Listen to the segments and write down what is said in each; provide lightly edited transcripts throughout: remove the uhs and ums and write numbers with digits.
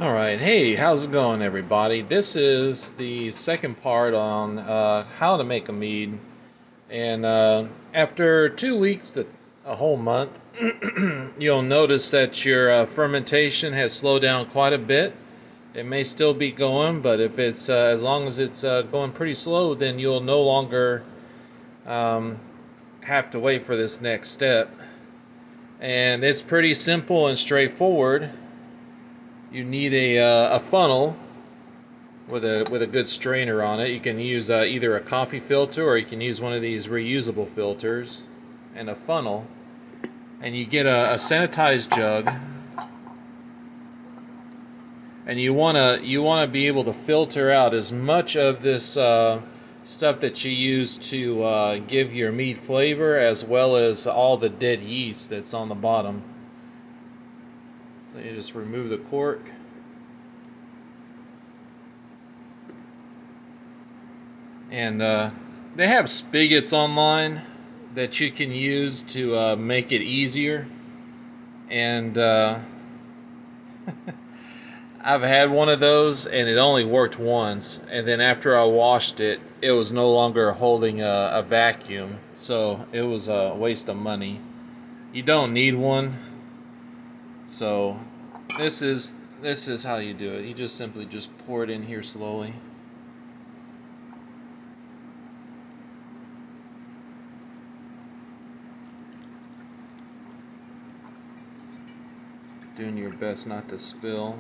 Alright, hey, how's it going, everybody? This is the second part on how to make a mead. And after 2 weeks to a whole month, you'll notice that your fermentation has slowed down quite a bit. It may still be going, but if it's as long as it's going pretty slow, then you'll no longer um, have to wait for this next step. And it's pretty simple and straightforward. You need a funnel with a good strainer on it. You can use either a coffee filter or you can use one of these reusable filters and a funnel. And you get a sanitized jug, and you wanna be able to filter out as much of this stuff that you use to give your meat flavor, as well as all the dead yeast that's on the bottom. So you just remove the cork. And they have spigots online that you can use to make it easier. And I've had one of those, and it only worked once. And then after I washed it, it was no longer holding a vacuum, so it was a waste of money. You don't need one. So this is how you do it. You just simply just pour it in here slowly. Doing your best not to spill.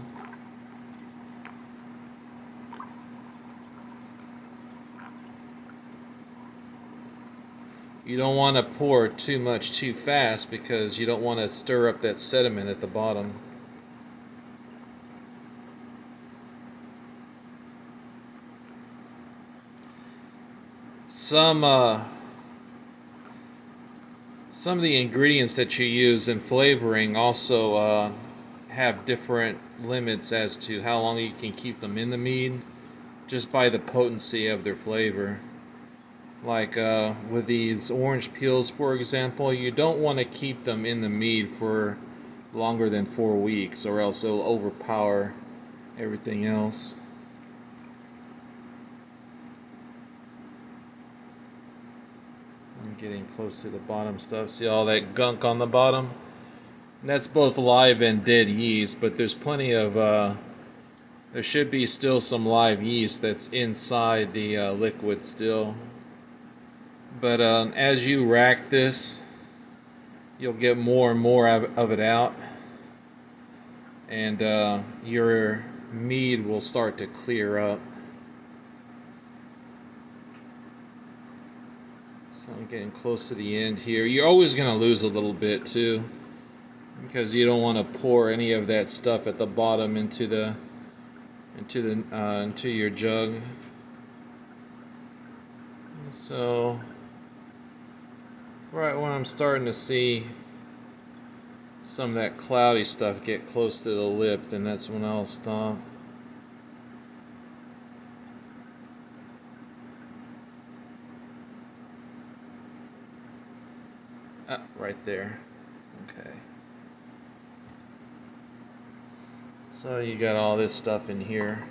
You don't want to pour too much too fast because you don't want to stir up that sediment at the bottom. Some of the ingredients that you use in flavoring also have different limits as to how long you can keep them in the mead, just by the potency of their flavor. Like with these orange peels, for example, you don't want to keep them in the mead for longer than 4 weeks, or else it'll overpower everything else. I'm getting close to the bottom stuff. See all that gunk on the bottom? And that's both live and dead yeast, but there's plenty of there should be still some live yeast that's inside the liquid still. But as you rack this, you'll get more and more of it out, and your mead will start to clear up. So I'm getting close to the end here. You're always going to lose a little bit too, because you don't want to pour any of that stuff at the bottom into your jug. So right when I'm starting to see some of that cloudy stuff get close to the lip, then that's when I'll stop. Ah, right there. Okay. So you got all this stuff in here.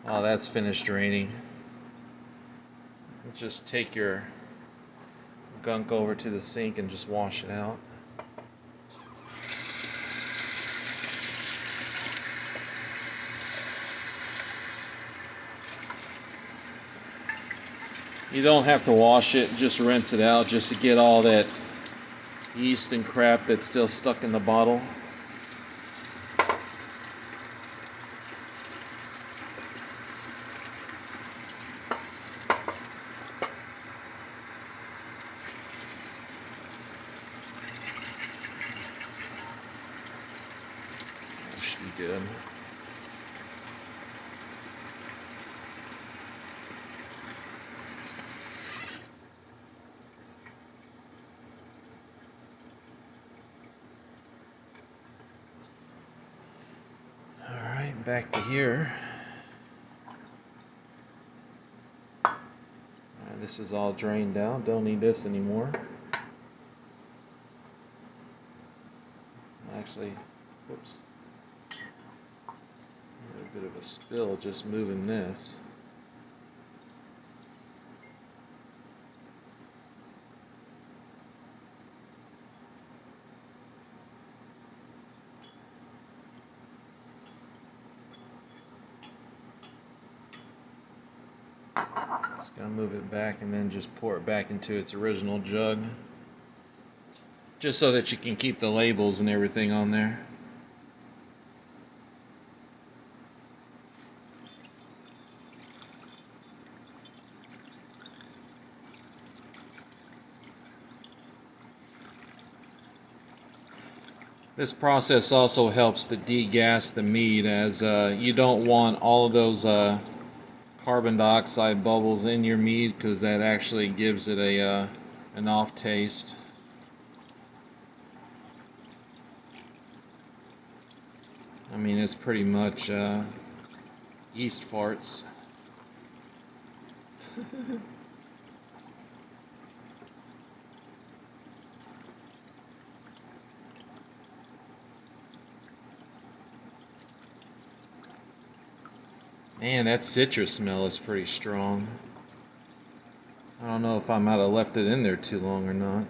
Oh, that's finished draining. Just take your gunk over to the sink and just wash it out. You don't have to wash it, just rinse it out just to get all that yeast and crap that's still stuck in the bottle. Should be good. Alright, back to here. This is all drained out. Don't need this anymore. Actually, whoops. A bit of a spill just moving this. Just gonna move it back and then just pour it back into its original jug, just so that you can keep the labels and everything on there. This process also helps to degas the mead, as you don't want all of those carbon dioxide bubbles in your mead, because that actually gives it a an off taste. I mean, it's pretty much yeast farts. Man, that citrus smell is pretty strong. I don't know if I might have left it in there too long or not.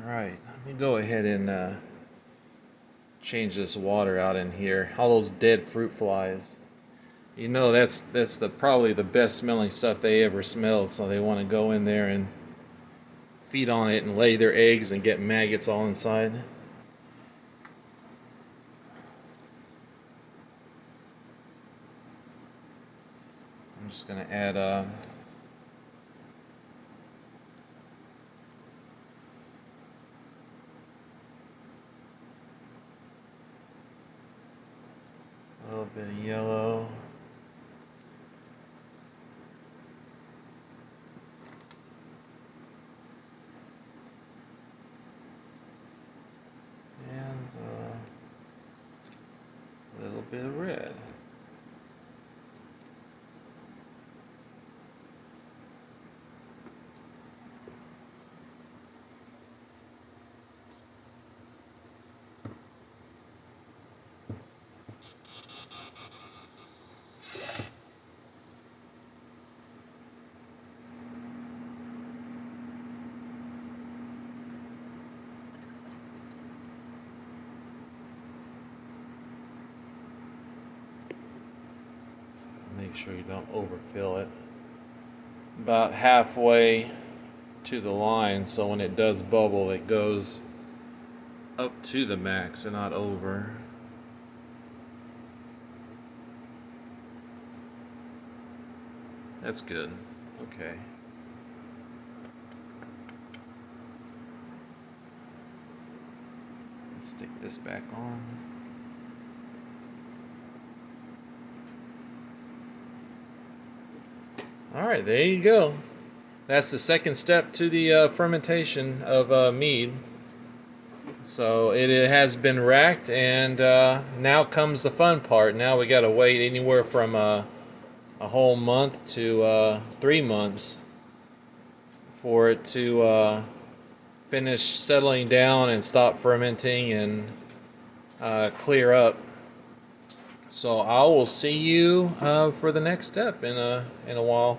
Alright, let me go ahead and change this water out in here. All those dead fruit flies. You know, that's probably the best smelling stuff they ever smelled, so they want to go in there and feed on it and lay their eggs and get maggots all inside. I'm just going to add a little bit of yellow. And a little bit of red. Make sure you don't overfill it. About halfway to the line, so when it does bubble, it goes up to the max and not over. That's good. Okay. Let's stick this back on. Alright, there you go. That's the second step to the fermentation of mead. So it has been racked, and now comes the fun part. Now we got to wait anywhere from a whole month to 3 months for it to finish settling down and stop fermenting and clear up. So I will see you for the next step in a while.